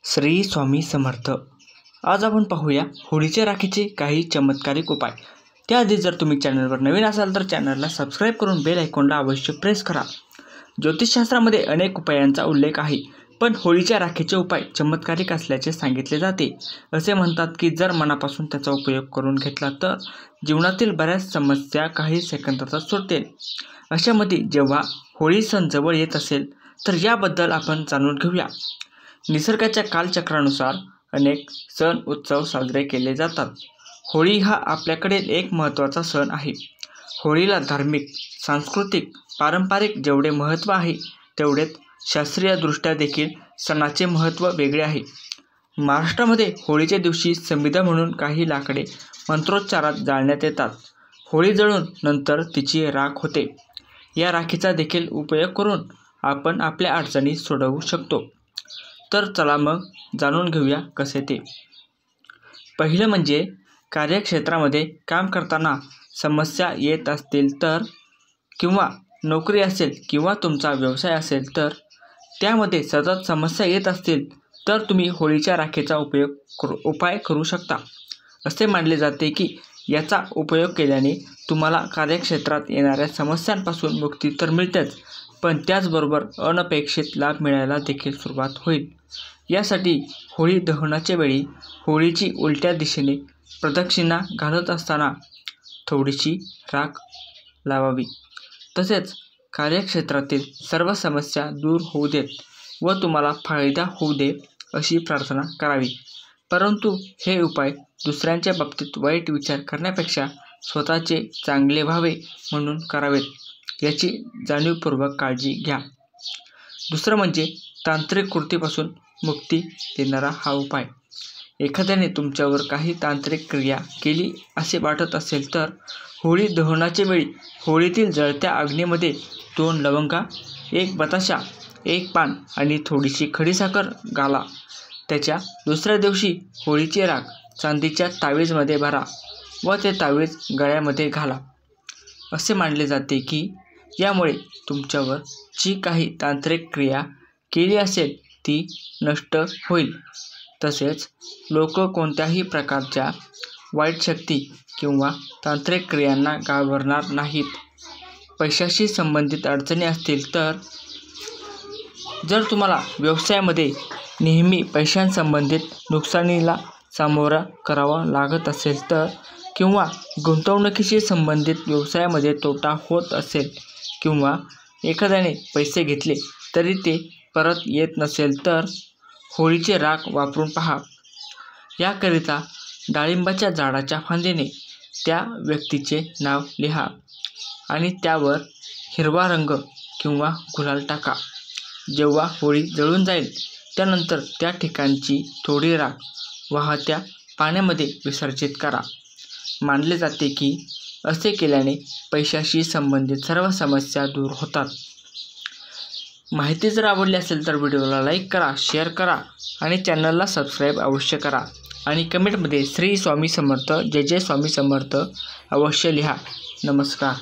श्री स्वामी समर्थ। आज आपण पाहूया होळीच्या राखीचे काही चमत्कारिक उपाय। त्याआधी जर तुम्ही चॅनलवर नवीन असाल तर चॅनलला सबस्क्राईब करून बेल आयकॉनला अवश्य प्रेस करा। ज्योतिषशास्त्रामध्ये अनेक उपायांचा उल्लेख आहे, पण होळीच्या राखीचे उपाय चमत्कारिक असल्याचे सांगितले जाते। असे म्हणतात की जर मनापासून त्याचा उपयोग करून घेतला तर जीवनातील बऱ्याच समस्या काही सेकंदात सुटतील। अशामध्ये जेव्हा होळी सण जवळ येत असेल तर याबद्दल आपण जाणून घेऊया। निसर्गाच्या कालचक्रानुसार अनेक सण उत्सव साजरे केले जातात। होळी हा आपल्याकडे एक महत्त्वाचा सण आहे। होळीला धार्मिक, सांस्कृतिक, पारंपरिक जेवढे महत्त्व आहे तेवढेच शास्त्रीयदृष्ट्या देखील सणाचे महत्त्व वेगळे आहे। महाराष्ट्रामध्ये होळीच्या दिवशी समिधा म्हणून काही लाकडे मंत्रोच्चारात जाळण्यात येतात। होळी जळून नंतर तिची राख होते। या राखीचा देखील उपयोग करून आपण आपल्या अडचणी सोडवू शकतो। तर चला मग जाणून घेऊया कसे ते। पहिलं म्हणजे कार्यक्षेत्रामध्ये काम करताना समस्या येत असतील तर, किंवा नोकरी असेल किंवा तुमचा व्यवसाय असेल तर त्यामध्ये सतत समस्या येत असतील तर तुम्ही होळीच्या राखेचा उपाय करू शकता। असे मानले जाते की याचा उपयोग केल्याने तुम्हाला कार्यक्षेत्रात येणाऱ्या समस्यांपासून मुक्ती तर मिळतेच, पण त्याचबरोबर अनपेक्षित लाभ मिळायला देखील सुरुवात होईल। यासाठी होळी दहनाच्या वेळी होळीची उलट्या दिशेने प्रदक्षिणा घालत असताना थोडीशी राख लावावी। तसेच कार्यक्षेत्रातील सर्व समस्या दूर होऊ देत व तुम्हाला फायदा होऊ दे अशी प्रार्थना करावी। परंतु हे उपाय दुसऱ्यांच्या बाबतीत वाईट विचार करण्यापेक्षा स्वतःचे चांगले व्हावे म्हणून करावेत याची जाणीवपूर्वक काळजी घ्या। दुसरं म्हणजे तांत्रिक कृतीपासून मुक्ती देणारा हा उपाय। एखाद्याने तुमच्यावर काही तांत्रिक क्रिया केली असे वाटत असेल तर होळी दहनाच्या वेळी होळीतील जळत्या अग्नीमध्ये 2 लवंगा, 1 बताशा, 1 पान आणि थोडीशी खडीसाखर घाला। त्याच्या दुसऱ्या दिवशी होळीची राख चांदीच्या तावीजमध्ये भरा व ते तावीज गळ्यामध्ये घाला। असे मानले जाते की यामुळे तुमच्यावर जी काही तांत्रिक क्रिया केली असेल ती नष्ट होईल। तसेच लोक कोणत्याही प्रकारच्या वाईट शक्ती किंवा तांत्रिक क्रियांना घाबरणार नाहीत। पैशाशी संबंधित अडचणी असतील तर, जर तुम्हाला व्यवसायामध्ये नेहमी पैशांसंबंधित नुकसानीला सामोरा करावा लागत असेल तर, किंवा गुंतवणुकीशी संबंधित व्यवसायामध्ये तोटा होत असेल, किंवा एखाद्याने पैसे घेतले तरी ते परत येत नसेल तर होळीची राख वापरून पहा। याकरिता डाळिंबाच्या झाडाच्या फांदीने त्या व्यक्तीचे नाव लिहा आणि त्यावर हिरवा रंग किंवा गुलाल टाका। जेव्हा होळी जळून जाईल त्यानंतर त्या ठिकाणची थोडी राख वाहत्या पाण्यामध्ये विसर्जित करा। मानले जाते की असे केल्याने पैशाशी संबंधित सर्व समस्या दूर होतात। माहिती जर आवडली असेल तर व्हिडिओला लाईक करा, शेअर करा आणि चॅनलला सबस्क्राईब अवश्य करा आणि कमेंटमध्ये श्री स्वामी समर्थ, जय जय स्वामी समर्थ अवश्य लिहा। नमस्कार।